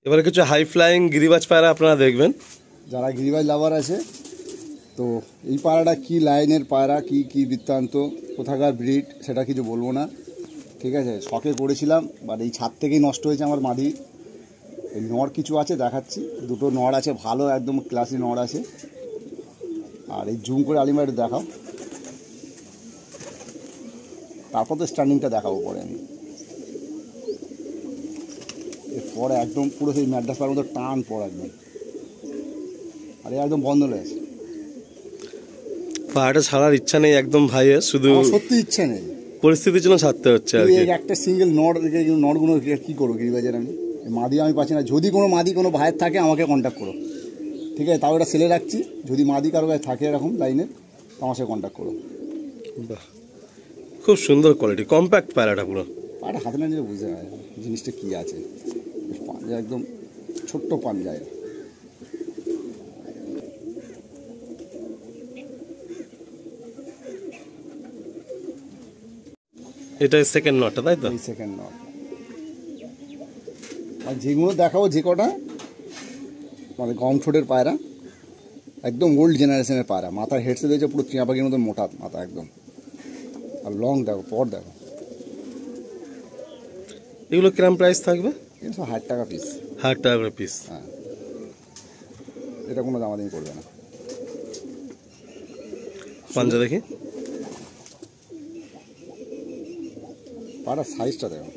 এবারে কিছু high flying গিরিবাজ পায়রা আপনারা দেখবেন। যারা গিরিবাজ লাভার আছে তো এই পায়রাটা কি লাইনের পায়রা, কি কি বৃত্তান্ত, কোথাকার ব্রিড সেটা কিছু বলবো না, ঠিক আছে। শখে করেছিলাম, বাট এই ছাদ থেকেই নষ্ট হয়েছে আমার মাদি। এই নড় কিছু আছে দেখাচ্ছি, দুটো নড় আছে, ভালো একদম ক্লাসি নড় আছে। আর এই জুম করে আলিমা একটু দেখাও, তারপর তো স্ট্যান্ডিংটা দেখাবো পরে আমি। এরপরে একদম পুরো সেই ম্যাড্রাস পাওয়ার মতো টান পর একদম, আর একদম বন্ধ হয়েছে। পাহাড়টা ছাড়ার ইচ্ছা নেই একদম ভাইয়ের, শুধু সত্যি ইচ্ছা নেই, পরিস্থিতির জন্য ছাড়তে হচ্ছে আর কি। একটা সিঙ্গেল নড়গুলো কি করবো গিরিবাজের আমি, মাদি আমি পাচ্ছি না। যদি কোনো মাদি কোনো ভাইয়ের থাকে আমাকে কন্ট্যাক্ট করো, ঠিক আছে। তাও এটা সেলে রাখছি, যদি মাদি কারো গায়ে থাকে এরকম লাইনের তো আমার সাথে কন্ট্যাক্ট করো। বাহ, খুব সুন্দর কোয়ালিটি, কম্প্যাক্ট পায়রাটা পুরো। পায়রা হাতে না নিলে বুঝতে পারে জিনিসটা কী আছে। পাঞ্জা একদম ছোট্ট পাঞ্জায়। এটাই সেকেন্ড নটটা, তাই তো? এই সেকেন্ড নট। আর যেগুলো দেখাবো যে কটা মানে গম ঠোঁটের পায়রা, একদম ওল্ড জেনারেশনের পায়রা। মাথার হেডসে দিয়েছে পুরো চিয়া পাখির মতো মোটা মাথা একদম, আর লং দেখো, পর দেখো। এগুলো কিরম প্রাইস থাকবে? এটা 1000 টাকা পিস। 1000 টাকা করে পিস? হ্যাঁ, এটা কোনো দামাদামি করবে না। পাঞ্জা দেখি, পায়রার সাইজটা দেখো,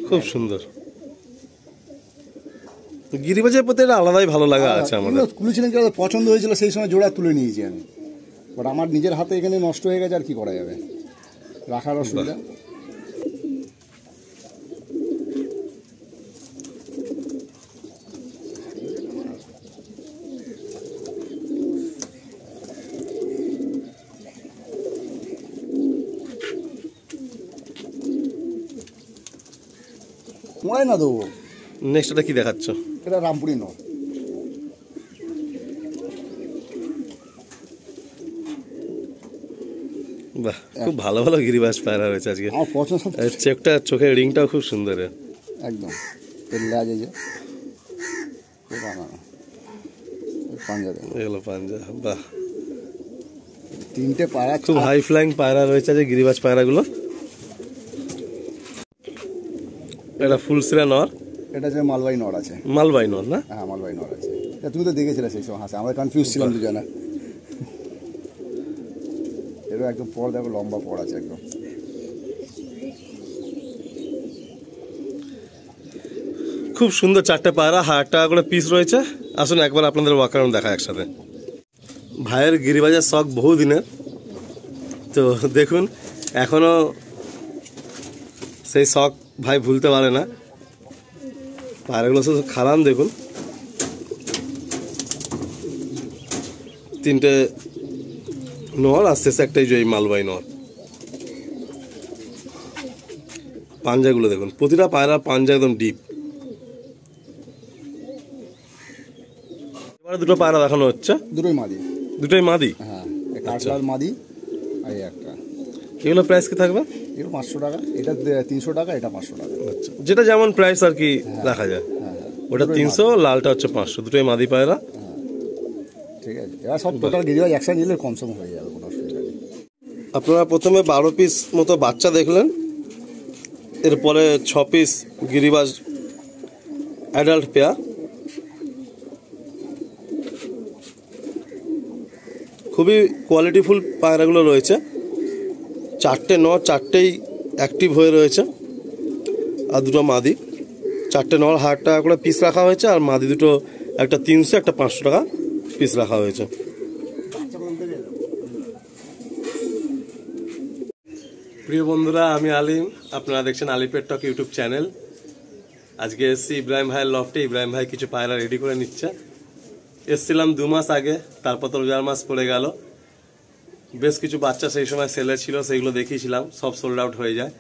খুব সুন্দর। গিরিবাজের প্রতি একটা আলাদাই ভালো লাগা আছে আমাদের। তুলেছিলেন কি পছন্দ হয়েছিল, সেই সময় জোড়া তুলে নিয়েছি আমি, বাট আমার নিজের হাতে এখানে নষ্ট হয়ে গেছে, আর কি করা যাবে, রাখার অসুবিধা। মনে না দেবো। নেক্সট এটা কি দেখাচ্ছ? এটা রামপুরি নয়। বাহ, খুব ভালো ভালো গিরিবাজ পায়রা রয়েছে আজকে। আমার পছন্দ, চেকটা, চোখের রিংটাও খুব সুন্দর একদম। লেজ এই যে পাঞ্জা, এগুলো পাঞ্জা। বাহ, তিনটে পায়রা, খুব হাই ফ্লাইং পায়রা রয়েছে যে গিরিবাজ পায়রাগুলো। এটা ফুলসিরা নর, এটা যে মালবাই নর আছে। মালবাই নর না? হ্যাঁ, মালবাই নর আছে। তুমি তো দেখেছিলে সেই সময় হাসে, আমরা কনফিউজ ছিলাম দুজনে। এটা একদম পর দেখো, লম্বা পর আছে একদম। খুব সুন্দর চারটে পায়রা, 1000 টাকা করে পিস রয়েছে। আসুন একবার আপনাদের ওয়াকারণ দেখা একসাথে। ভাইয়ের গিরিবাজের শখ বহু দিনের, তো দেখুন এখনো সেই শখ ভাই ভুলতে পারে না। পায়রাগুলো শুধু খারান দেখুন, তিনটে নর আর শেষে একটাই যে মালবাই নর। পাঞ্জাগুলো দেখুন, প্রতিটা পায়রা পাঞ্জা একদম ডিপ। এবারে দুটো পায়রা দেখানো হচ্ছে, দুটোই মাদি। দুটোই মাদি? হ্যাঁ, কাঠলাল মাদি আর একটা। এগুলো প্রাইস কি থাকবে? এগুলো 500 টাকা, এটা 300 টাকা, এটা 500 টাকা। আচ্ছা, যেটা যেমন প্রাইস আর কি রাখা যায়। ওটা 300, লালটা হচ্ছে 500, দুটোই মাদি পায়রা। ঠিক আছে, এবার সব টোটাল গিরিবাজ একসাথে নিলে কম সম হয়ে যাবে, কোনো অসুবিধা নেই। আপনারা প্রথমে 12 পিস মতো বাচ্চা দেখলেন, এরপরে 6 পিস গিরিবাজ অ্যাডাল্ট পেয়ার। খুবই কোয়ালিটিফুল পায়রাগুলো রয়েছে। 4টে নর, 4টেই অ্যাক্টিভ হয়ে রয়েছে, আর দুটো মাদি। 4টে নর 1000 টাকা করে পিস রাখা হয়েছে, আর মাদি দুটো, একটা 300, একটা 500 টাকা পিস রাখা হয়েছে। প্রিয় বন্ধুরা, আমি আলিম, আপনারা দেখছেন আলিপের টক ইউটিউব চ্যানেল। আজকে এসছি ইব্রাহিম ভাইয়ের লফটে। ইব্রাহিম ভাই কিছু পায়রা রেডি করে নিচ্ছে। এসছিলাম 2 মাস আগে, তারপর তো রোজার মাস পড়ে গেল। বেশ কিছু বাচ্চা সেই সময় সেলে ছিল, সেইগুলো দেখিয়েছিলাম, সব সোল্ড আউট হয়ে যায়।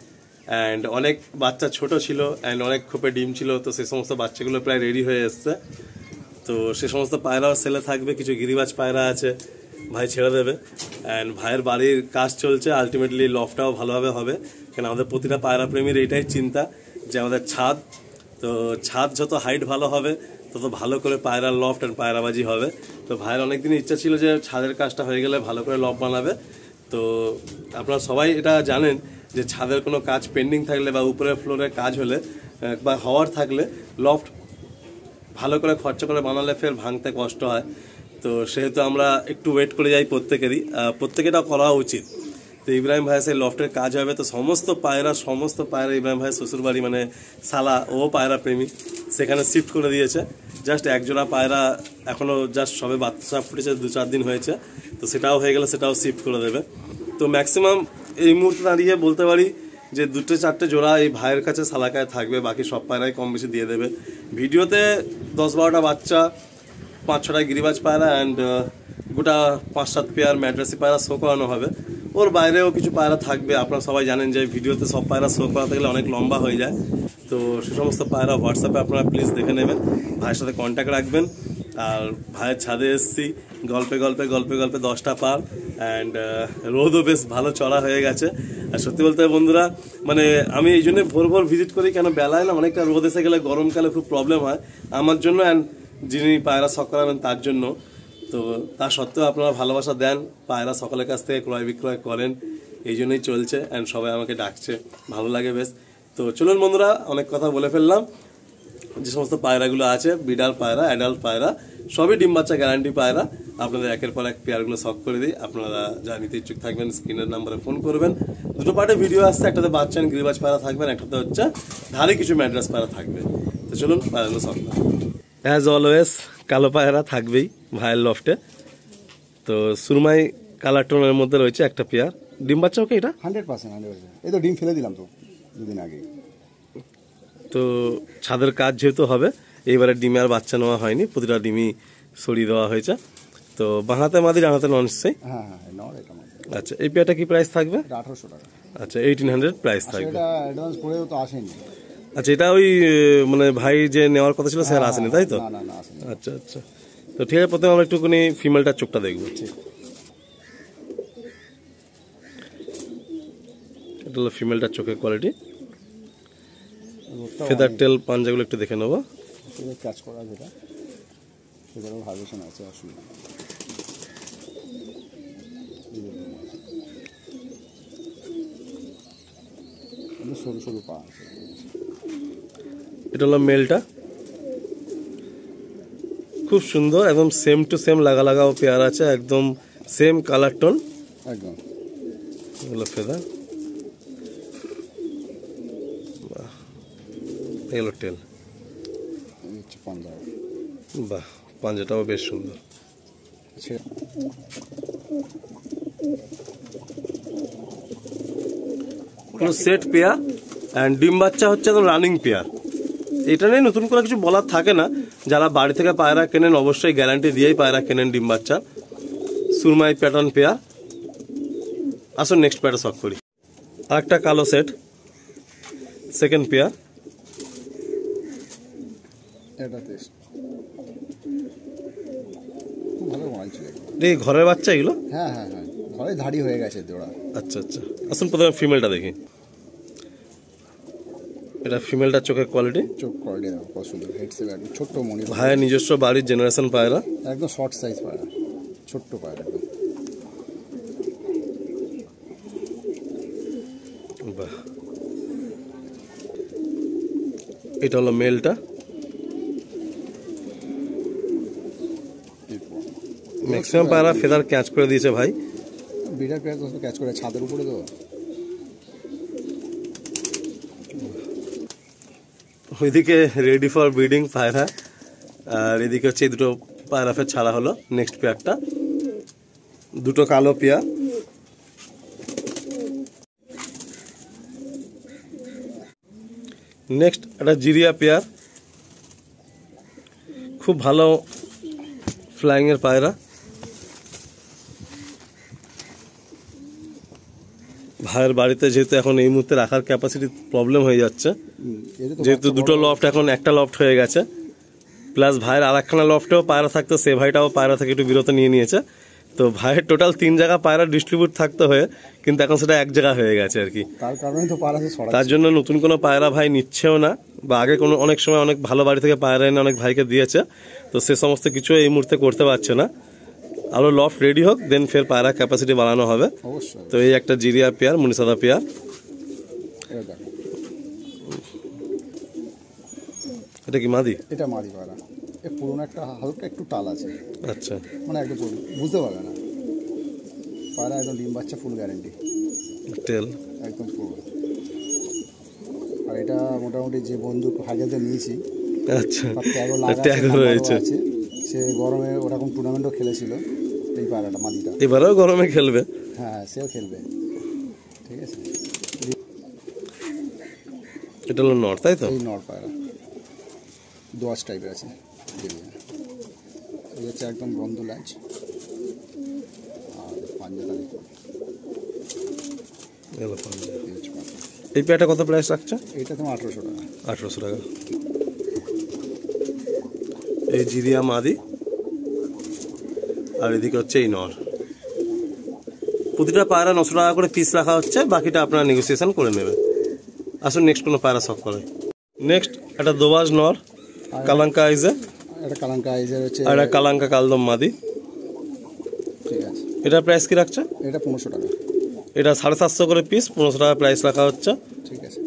অ্যান্ড অনেক বাচ্চা ছোট ছিল, অ্যান্ড অনেক খোপে ডিম ছিল, তো সেই সমস্ত বাচ্চাগুলো প্রায় রেডি হয়ে এসছে। তো সে সমস্ত পায়রাও সেলে থাকবে। কিছু গিরিবাজ পায়রা আছে, ভাই ছেড়ে দেবে। অ্যান্ড ভাইয়ের বাড়ির কাজ চলছে, আলটিমেটলি লফটাও ভালোভাবে হবে। কারণ আমাদের প্রতিটা পায়রা প্রেমীর এইটাই চিন্তা যে আমাদের ছাদ তো ছাদ যত হাইট ভালো হবে তত ভালো করে পায়রার লফট অ্যান্ড পায়রাবাজি হবে। তো ভাইয়ের অনেকদিন ইচ্ছা ছিল যে ছাদের কাজটা হয়ে গেলে ভালো করে লফট বানাবে। তো আপনারা সবাই এটা জানেন যে ছাদের কোনো কাজ পেন্ডিং থাকলে বা উপরের ফ্লোরে কাজ হলে বা হওয়ার থাকলে লফট ভালো করে খরচা করে বানালে ফের ভাঙতে কষ্ট হয়। তো সেহেতু আমরা একটু ওয়েট করে যাই প্রত্যেকেটা করা উচিত। তো ইব্রাহিম ভাইয়ের সেই লফটের কাজ হবে। তো সমস্ত পায়রা ইব্রাহিম ভাইয়ের শ্বশুরবাড়ি মানে সালা ও পায়রা প্রেমী সেখানে শিফট করে দিয়েছে। জাস্ট একজোড়া পায়রা এখনও জাস্ট সবে বাচ্চা ফুটেছে, 2-4 দিন হয়েছে। তো সেটাও হয়ে গেলে সেটাও শিফট করে দেবে। তো ম্যাক্সিমাম এই মুহূর্তে দাঁড়িয়ে বলতে পারি যে 2-4টে জোড়া এই ভাইয়ের কাছে সালাকায় থাকবে, বাকি সব পায়রাই কম বেশি দিয়ে দেবে। ভিডিওতে 10-12টা বাচ্চা, 5-6টা গিরিবাজ পায়রা অ্যান্ড গোটা 5-7 পেয়ার ম্যাড্রাসি পায়রা শো করানো হবে। ওর বাইরেও কিছু পায়রা থাকবে। আপনারা সবাই জানেন যে ভিডিওতে সব পায়রা শো করাতে গেলে অনেক লম্বা হয়ে যায়। তো সে সমস্ত পায়রা হোয়াটসঅ্যাপে আপনারা প্লিজ দেখে নেবেন, ভাইয়ের সাথে কন্ট্যাক্ট রাখবেন। আর ভাইয়ের ছাদে এসেছি গল্পে 10টা পার অ্যান্ড রোদও বেশ ভালো চড়া হয়ে গেছে। আর সত্যি বলতে বন্ধুরা মানে আমি এই জন্য ভোর ভিজিট করি, কেন বেলায় না অনেকটা রোদ এসে গেলে গরমকালে খুব প্রবলেম হয় আমার জন্য অ্যান্ড যিনি পায়রা শখ করাবেন তার জন্য। তো তা সত্ত্বেও আপনারা ভালোবাসা দেন, পায়রা সকলের কাছ থেকে ক্রয় বিক্রয় করেন, এই জন্যই চলছে অ্যান্ড সবাই আমাকে ডাকছে, ভালো লাগে বেশ। তো চলুন বন্ধুরা, অনেক কথা বলে ফেললাম। যে সমস্ত পায়রাগুলো আছে বিডাল পায়রা, অ্যাডাল্ট পায়রা, সবই ডিম বাচ্চা গ্যারান্টি পায়রা। আপনাদের একের পর এক পেয়ারগুলো শখ করে দিই। আপনারা যা নিতে ইচ্ছুক থাকবেন স্ক্রিনের নাম্বারে ফোন করবেন। 2টো পার্টে ভিডিও আসছে, একটাতে বাচ্চা গিরিবাজ পায়রা থাকবেন, একটাতে হচ্ছে ধারে কিছু ম্যাড্রাস পায়রা থাকবে। তো চলুন পায়রাগুলো শখ করেন। অ্যাজ অলওয়েজ কালো পায়রা থাকবেই ভাইয়ের লফটে। তো সুরমাই কালার টোনের মধ্যে রয়েছে একটা পেয়ার। ডিম বাচ্চা ওকে এটা 100%। এই তো ডিম ফেলে দিলাম তো 2 দিন আগে। তো ছাদের কাজ যেহেতু হবে, এইবারে ডিমে আর বাচ্চা নেওয়া হয়নি, প্রতিটা ডিমই সরিয়ে দেওয়া হয়েছে। তো বাঁহাতে মাদি ডানাতে নন সেই। হ্যাঁ, আচ্ছা, এই পেয়ারটা কি প্রাইস থাকবে? 1800 টাকা। আচ্ছা, 1800 প্রাইস থাকবে। এটা অ্যাডভান্স করেও তো আসেনি। আচ্ছা, এটা ওই মানে ভাই যে নেওয়ার কথা ছিল স্যার আসেনি তাই তো? না আসেনি। আচ্ছা তো ঠিক আছে, প্রথমে আমরা একটুখানি ফিমেলটার চোখটা দেখবো। এটা হলো ফিমেলটার চোখের কোয়ালিটি, ফেদার টেল পাঞ্জাগুলো একটু দেখে নেবো। কাজ করা যেটা সেটারও ভাইব্রেশন আছে, অসুবিধা। সরু পা। এটা হলো মেলটা, খুব সুন্দর, একদম সেম টু সেম লাগাও পেয়ার আছে, একদম সেম কালার টোন একদম। এগুলো ফেদার, এগুলো টেল। বাহ, পাঞ্জাটাও বেশ সুন্দর। সেট পেয়ার অ্যান্ড ডিম বাচ্চা হচ্ছে একদম রানিং পেয়ার। এটা নিয়ে নতুন করে কিছু বলার থাকে না। যারা বাড়ি থেকে পায়রা কেনেন অবশ্যই গ্যারান্টি দিয়েই পায়রা কেনেন ডিম বাচ্চা। সুরমাই প্যাটার্ন পেয়ার। আসুন নেক্সট পেয়ারটা শখ করি। আরেকটা কালো সেট, সেকেন্ড পেয়ার। এই ঘরের বাচ্চা এগুলো? হ্যাঁ, ঘরে ধাড়ি হয়ে গেছে জোড়া। আচ্ছা, আসুন প্রথমে ফিমেলটা দেখি। এটা ফিমেলটার চোখের কোয়ালিটি, চোখ কোয়ালিটি কত সুন্দর, হেড সেট, ছোট্ট মনি। ভাইয়ের নিজস্ব বাড়ির জেনারেশন পায়রা, একদম শর্ট সাইজ পায়রা, ছোট্ট পায়রা একদম। বাহ, এটা হলো মেলটা। ম্যাক্সিমাম পায়রা ফেদার ক্যাচ করে দিয়েছে ভাই। বিরাট পেয়ার তো ক্যাচ করে ছাদের উপরে তো। ওইদিকে রেডি ফর ব্রিডিং পায়রা, আর এদিকে হচ্ছে 2টো পায়রা ফের ছাড়া হলো। নেক্সট পেয়ারটা 2টো কালো পেয়ার। নেক্সট একটা জিরিয়া পেয়ার, খুব ভালো ফ্লাইং এর পায়রা। ভাইয়ের বাড়িতে যেহেতু এখন এই মুহূর্তে রাখার ক্যাপাসিটি প্রবলেম হয়ে যাচ্ছে, যেহেতু 2টো লফট এখন একটা লফট হয়ে গেছে, প্লাস ভাইয়ের আর একখানা লফটেও পায়রা থাকতো, সে ভাইটাও পায়রা থেকে একটু বিরত নিয়ে নিয়েছে। তো ভাইয়ের টোটাল 3 জায়গা পায়রা ডিস্ট্রিবিউট থাকতে হয়ে কিন্তু এখন সেটা এক জায়গা হয়ে গেছে আর কি। তার কারণে তো পায়রা ছড়াচ্ছে। তার জন্য নতুন কোনো পায়রা ভাই নিচ্ছেও না, বা আগে কোনো অনেক সময় অনেক ভালো বাড়ি থেকে পায়রা এনে অনেক ভাইকে দিয়েছে, তো সে সমস্ত কিছু এই মুহূর্তে করতে পারছে না। আরো লফট রেডি হোক, দেন ফের পায়রা ক্যাপাসিটি বাড়ানো হবে। অবশ্যই। তো এই একটা জিরিয়া পেয়ার, মনীষাদা পেয়ার। এটা কি মাদি? এটা মাদি পায়রা। এ পুরোনো একটা হালকা একটু টাল আছে। আচ্ছা, মানে একদম বুঝতে পারবে না। পায়রা একদম ডিম বাচ্চা ফুল গ্যারেন্টি। টেল একদম পুরো। আর এটা মোটামুটি যে বন্ধু হাগেতে নিয়েছি, আচ্ছা, ট্যাগ রয়েছে। সে গরমে ওরকম টুর্নামেন্টও খেলেছিল এই পায়রাটা, মাদিটা। এবারেও গরমে খেলবে? হ্যাঁ, সেও খেলবে। ঠিক আছে। এটা হলো নর, তাই তো? এই নর পায়রা দোয়াশ টাইপের আছে। এই হচ্ছে একদম বন্ধ ল্যাঞ্চ। আর পাঞ্জাটা দেখুন। এই পেয়ারটা কত প্রাইস রাখছে? এইটা তোমার 1800 টাকা। 1800 টাকা। এই জিরিয়া মাদি, আর এদিকে হচ্ছে এই নর। প্রতিটা পায়রা 900 টাকা করে পিস রাখা হচ্ছে, বাকিটা আপনারা নেগোসিয়েশন করে নেবেন। আসুন নেক্সট কোনো পায়রা শখ করে। নেক্সট একটা দোবাজ নর, কালাঙ্কা আইজে। এটা কালাঙ্কা আইজের হচ্ছে, আর একটা কালাঙ্কা কালদম মাদি। ঠিক আছে। এটা প্রাইস কি রাখছে? এটা 1500 টাকা। এটা 750 করে পিস, 1500 টাকা প্রাইস রাখা হচ্ছে। ঠিক আছে।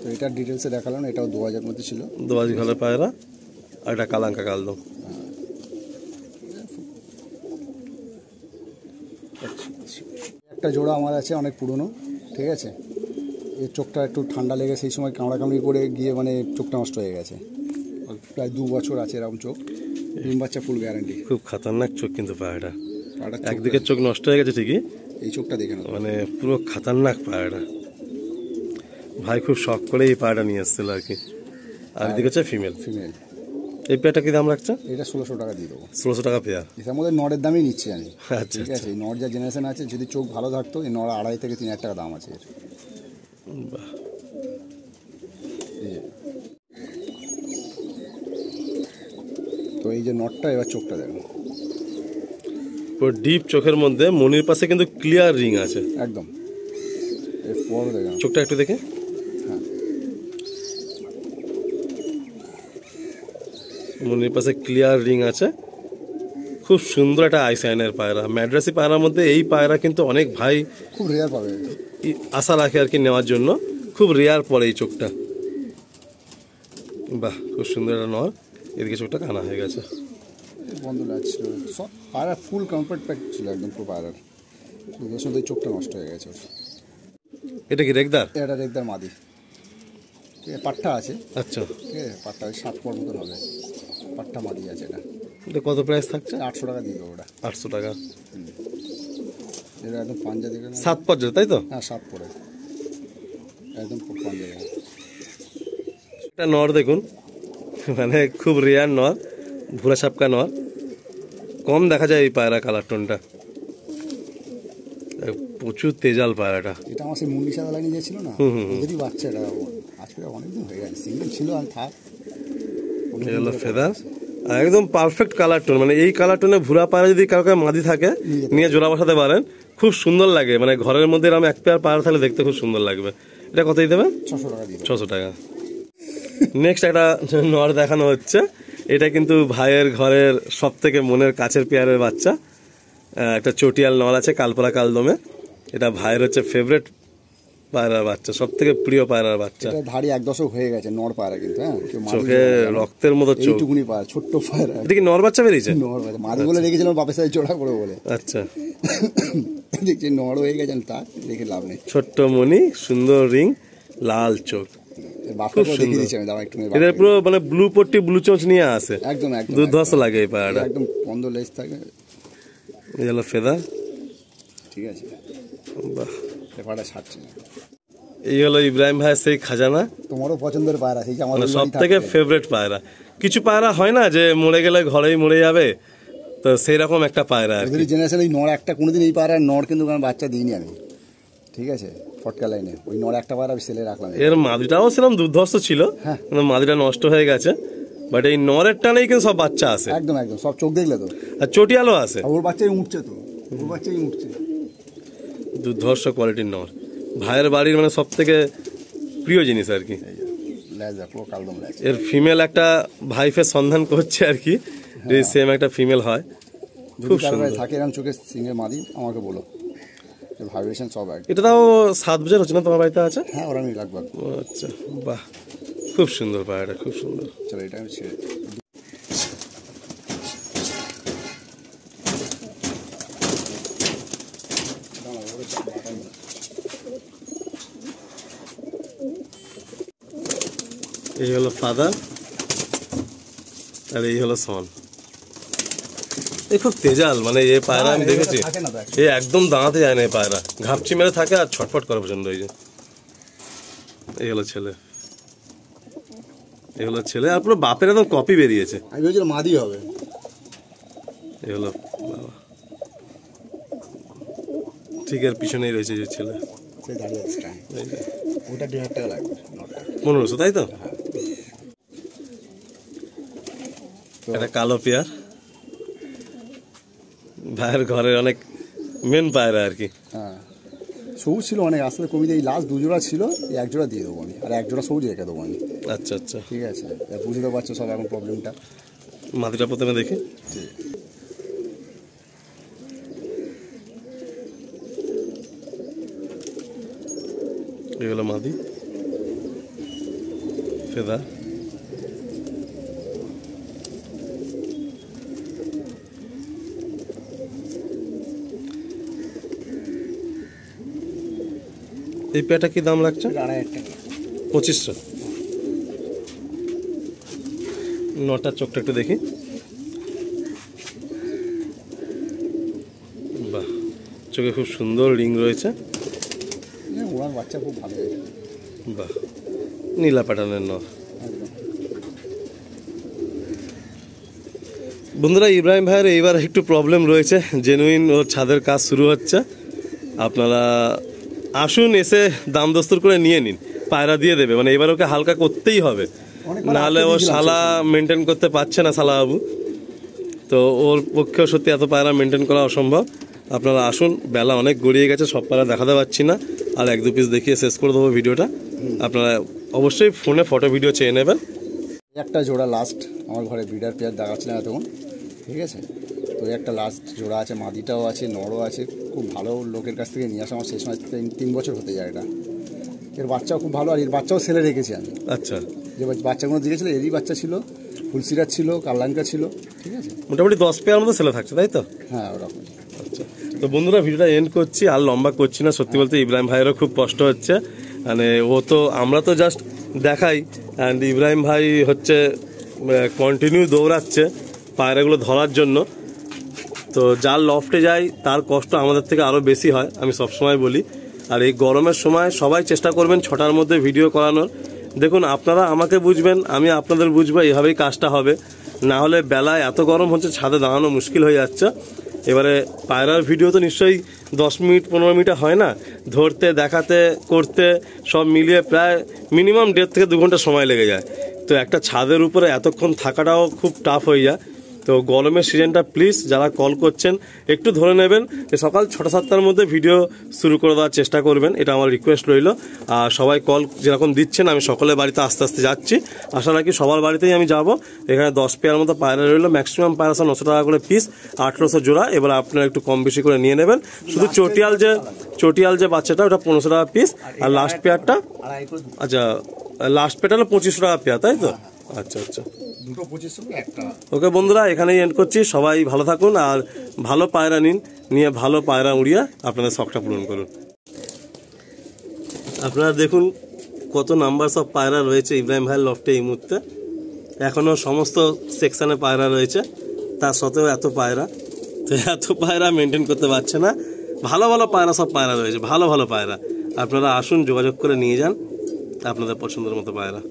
তো এটার ডিটেলসে দেখালাম, এটাও 2000 মধ্যে ছিল। দোবাজি ঘরের পায়রা, আর এটা কালাঙ্কা কালদম। একটা জোড়া আমার আছে অনেক পুরনো, ঠিক আছে। এর চোখটা একটু ঠান্ডা লেগে সেই সময় কামড়াকামড়ি করে গিয়ে মানে চোখটা নষ্ট হয়ে গেছে। প্রায় 2 বছর আছে এরকম চোখ, ডিম বাচ্চা ফুল গ্যারান্টি। খুব খাতারনাক চোখ কিন্তু পায়রাটা। একদিকে চোখ নষ্ট হয়ে গেছে ঠিকই, এই চোখটা দেখে না, মানে পুরো খাতারনাক পায়রাটা। ভাই খুব শখ করে এই পায়রাটা নিয়ে এসেছিল আর কি। আর এদিকে হচ্ছে ফিমেল। এই পেয়ারটা কি দাম রাখছে? এটা 1600 টাকা দিয়ে দেবো। 1600 টাকা পেয়ার। এটার মধ্যে নরের দামই নিচ্ছি আমি। আচ্ছা, ঠিক আছে। এই নর যা জেনারেশন আছে, যদি চোখ ভালো থাকতো এই নর 2500 থেকে 3000 টাকা দাম আছে এর। বাহ। তো এই যে নটটা, এবার চোখটা দেখুন, পুরো ডিপ চোখের মধ্যে মনির পাশে কিন্তু ক্লিয়ার রিং আছে একদম। এর পর দেখুন চোখটা একটু দেখে। হ্যাঁ, মনির পাশে ক্লিয়ার রিং আছে। খুব সুন্দর একটা আইসাইনের পায়রা। ম্যাড্রাসি পায়রার মধ্যে এই পায়রা কিন্তু অনেক ভাই খুব রেয়ার পাবে, আশা রাখে আর কি নেওয়ার জন্য। খুব রেয়ার পড়ে এই চোখটা। বাহ, খুব সুন্দর একটা নর। এদিকে চোখটা কানা হয়ে গেছে। বন্ধ লাগছিল সব পায়রা, ফুল কমপ্লিট প্যাক ছিল একদম পুরো পায়রার। শুধু এই চোখটা নষ্ট হয়ে গেছে। এটা কি রেগদার? এটা রেগদার মাদি, পাট্টা আছে। আচ্ছা, ঠিক আছে। পাট্টা ওই 7 পর মতন হবে, পাট্টা মাদি আছে। এটা কত প্রাইস থাকছে? 800 টাকা দিয়ে দেবো ওটা। 800 টাকা। এটা একদম পাঞ্জা দেখে 7 পর্যন্ত, তাই তো? হ্যাঁ, 7 পরে একদম পাঞ্জা দেখে। এটা নর দেখুন, মানে খুব রেয়ার নর, ভুরা সাপকা নর। কম দেখা যায় এই পায়রা কালার টোনটা। প্রচুর তেজাল পায়রাটা। এটা আমার সেই মুন্ডি সাদা লাইনে গিয়েছিল না, ওদেরই বাচ্চা। এটা আজকে অনেকদিন হয়ে গেছে, সিঙ্গেল ছিল আর থাক। ফেদার আর একদম পারফেক্ট কালার টোন। মানে এই কালার টোনে ভুরা পায়রা যদি কাউকে মাদি থাকে নিয়ে জোড়া বসাতে পারেন, খুব সুন্দর লাগে। মানে ঘরের মধ্যে এরকম এক পেয়ার পায়রা থাকলে দেখতে খুব সুন্দর লাগবে। এটা কতই দেবে? 600 টাকা দিয়ে। 600 টাকা। নেক্সট একটা নর দেখানো হচ্ছে। এটা কিন্তু ভাইয়ের ঘরের সব থেকে মনের কাছের পেয়ারের বাচ্চা। একটা চটিয়াল নর আছে, কালপরা কালদমে। এটা ভাইয়ের হচ্ছে ফেভারিট পায়রার বাচ্চা, সব থেকে প্রিয় পায়রার বাচ্চা। এটা ধাড়ি 1 দশক হয়ে গেছে নর পায়রা কিন্তু। হ্যাঁ, চোখে রক্তের মতো চোখ। এইটুকুনি পায়রা, ছোট্ট পায়রা। এটা কি নর বাচ্চা বেরিয়েছে? নর বাচ্চা মাদি বলে রেখেছিলাম বাপের সাথে জোড়া করে বলে। আচ্ছা, দেখছি নর হয়ে গেছেন, তা দেখে লাভ নেই। ছোট্ট মনি, সুন্দর রিং, লাল চোখ। এটা পুরো মানে ব্লু পট্টি, ব্লু চোঁচ নিয়ে আসে। একদম দুর্ধর্ষ লাগে এই পায়রাটা। একদম বন্ধ লেজ থাকে। এই হলো ফেদার। ঠিক আছে। বাহ, ব্যাপারটা ছাড়ছে না। এই হলো ইব্রাহিম ভাইয়ের সেই খাজানা। তোমারও পছন্দের পায়রা, সেই যে আমার সব থেকে ফেভারিট পায়রা। কিছু পায়রা হয় না যে মরে গেলে ঘরেই মরে যাবে, তো সেই রকম একটা পায়রা আর কি। জেনারেশন এই নর একটা, কোনোদিন এই পায়রা নর কিন্তু বাচ্চা দিইনি আমি। ঠিক আছে। ফটকা লাইনে ওই নর একটা বার আমি সেলে রাখলাম। এর মাদিটাও সেরকম দুর্ধর্ষ ছিল, মাদিটা নষ্ট হয়ে গেছে। বাট এই নরের টানেই কিন্তু সব বাচ্চা আছে। একদম সব চোখ দেখলে তো। আর চটিয়ালও আছে। ওর বাচ্চাই উঠছে তো। ও বাচ্চাই উঠছে। দুর্ধর্ষ কোয়ালিটির নর, ভাইয়ের বাড়ির মানে সব থেকে প্রিয় জিনিস আর কি। এর ফিমেল একটা ভাইফের সন্ধান করছে আর কি, সেম একটা ফিমেল হয়, খুব সুন্দর থাকে এরকম চোখের সিংহে মাদি আমাকে বলো, ভাইব্রেশন সব এক। এটা তাও 7 বছর হচ্ছে না তোমার বাড়িতে আছে? হ্যাঁ ওরা আমি লাগবে। আচ্ছা বাহ, খুব সুন্দর পায়রাটা, খুব সুন্দর। চলো এটা আমি ছেড়ে এই হলো ফাদার আর এই হলো সন। এই খুব তেজাল, মানে এই পায়রা আমি দেখেছি এই একদম দাঁড়াতে যায় না, এই পায়রা ঘাপচি মেরে থাকে আর ছটফট করে পছন্দ। এই হলো ছেলে, এই হলো ছেলে, আর পুরো বাপের একদম কপি বেরিয়েছে। আমি ভেবেছিলাম মাদি হবে। এই হলো বাবা, ঠিক এর পিছনেই রয়েছে যে ছেলে, ওটা 1,500 টাকা লাগবে 1500, তাই তো? একটা কালো পেয়ার, ভাইয়ের ঘরের অনেক মেন পায়রা আর কি। হ্যাঁ সবুজ ছিল অনেক, আসলে কমিতে এই লাস্ট 2 জোড়া ছিল, এই 1 জোড়া দিয়ে দেবো আমি, আর 1 জোড়া সবুজ রেখে দেবো আমি। আচ্ছা আচ্ছা ঠিক আছে, বুঝতে পারছো সব এখন প্রবলেমটা। মাদিটা প্রথমে দেখি। এই হলো মাদি ফেদা, এই পেয়ারটা কি দাম লাগছে? 2,500 টাকা। 2500। নটার চোখটা একটু দেখি, বাহ চোখে খুব সুন্দর রিং রয়েছে, ওনার বাচ্চা খুব ভালো হয়েছে। বাহ নীলা প্যাটার্নের নর। বন্ধুরা ইব্রাহিম ভাইয়ের এইবার একটু প্রবলেম রয়েছে, জেনুইন ওর ছাদের কাজ শুরু হচ্ছে, আপনারা আসুন এসে দাম দস্তুর করে নিয়ে নিন, পায়রা দিয়ে দেবে, মানে এবার ওকে হালকা করতেই হবে, নাহলে ও শালা মেনটেন করতে পারছে না শালা বাবু, তো ওর পক্ষেও সত্যি এত পায়রা মেনটেন করা অসম্ভব। আপনারা আসুন, বেলা অনেক গড়িয়ে গেছে, সব পায়রা দেখাতে পারছি না, আর 1-2 পিস দেখিয়ে শেষ করে দেবো ভিডিওটা। আপনারা অবশ্যই ফোনে ফটো ভিডিও চেয়ে নেবেন। একটা জোড়া লাস্ট আমার ঘরে ব্রিডার পেয়ার দেখাচ্ছিলাম এতক্ষণ, ঠিক আছে, তো একটা লাস্ট জোড়া আছে, মাদিটাও আছে, নরও আছে, খুব ভালো লোকের কাছ থেকে নিয়ে আসা, আমার সেই সময় 3 বছর হতে যায় এটা। এর বাচ্চাও খুব ভালো, আর এর বাচ্চাও ছেলে রেখেছি আমি। আচ্ছা, যে বাচ্চাগুলো দিয়েছিল এরই বাচ্চা ছিল, ফুলসিরাজ ছিল, কালাঙ্কা ছিল, ঠিক আছে, মোটামুটি 10 পেয়ার মতো ছেলে থাকছে তাই তো? হ্যাঁ ওরকম। আচ্ছা, তো বন্ধুরা ভিডিওটা এন্ড করছি, আর লম্বা করছি না। সত্যি বলতে ইব্রাহিম ভাইয়েরও খুব কষ্ট হচ্ছে, মানে ও তো, আমরা তো জাস্ট দেখাই, অ্যান্ড ইব্রাহিম ভাই হচ্ছে কন্টিনিউ দৌড়াচ্ছে পায়রাগুলো ধরার জন্য, তো যার লফটে যায় তার কষ্ট আমাদের থেকে আরও বেশি হয়, আমি সবসময় বলি। আর এই গরমের সময় সবাই চেষ্টা করবেন 6টার মধ্যে ভিডিও করানোর। দেখুন আপনারা আমাকে বুঝবেন, আমি আপনাদের বুঝবো, এভাবেই কাজটা হবে, না হলে বেলায় এত গরম হচ্ছে ছাদে দাঁড়ানো মুশকিল হয়ে যাচ্ছে। এবারে পায়রার ভিডিও তো নিশ্চয়ই 10 মিনিট 15 মিনিট হয় না, ধরতে দেখাতে করতে সব মিলিয়ে প্রায় মিনিমাম 1.5 থেকে 2 ঘন্টা সময় লেগে যায়, তো একটা ছাদের উপরে এতক্ষণ থাকাটাও খুব টাফ হয়ে যায়। তো গরমের সিজনটা প্লিজ যারা কল করছেন একটু ধরে নেবেন, যে সকাল 6-7টার মধ্যে ভিডিও শুরু করে দেওয়ার চেষ্টা করবেন, এটা আমার রিকোয়েস্ট রইল। আর সবাই কল যেরকম দিচ্ছেন, আমি সকলের বাড়িতে আস্তে আস্তে যাচ্ছি, আশা রাখি সবার বাড়িতেই আমি যাব। এখানে 10 পেয়ার মতো পায়রা রইল, ম্যাক্সিমাম পায়রা 900 টাকা করে পিস, 1800 জোড়া। এবার আপনারা একটু কম বেশি করে নিয়ে নেবেন। শুধু চটিয়াল যে বাচ্চাটা ওটা 1500 টাকা পিস, আর লাস্ট পেয়ারটা, আচ্ছা লাস্ট পেয়ারটা হলো 2500 টাকা পেয়ার, তাই তো? আচ্ছা আচ্ছা, দুটো 2500 একটা। ওকে বন্ধুরা এখানেই এন্ড করছি, সবাই ভালো থাকুন আর ভালো পায়রা নিন, নিয়ে ভালো পায়রা উড়িয়ে আপনাদের শখটা পূরণ করুন। আপনারা দেখুন কত নাম্বার সব পায়রা রয়েছে ইব্রাহিম ভাইয়ের লফটে এই মুহূর্তে, এখনও সমস্ত সেকশনে পায়রা রয়েছে, তার সত্ত্বেও এত পায়রা, তো এত পায়রা মেনটেন করতে পারছে না। ভালো ভালো পায়রা, সব পায়রা রয়েছে, ভালো ভালো পায়রা, আপনারা আসুন যোগাযোগ করে নিয়ে যান আপনাদের পছন্দের মতো পায়রা।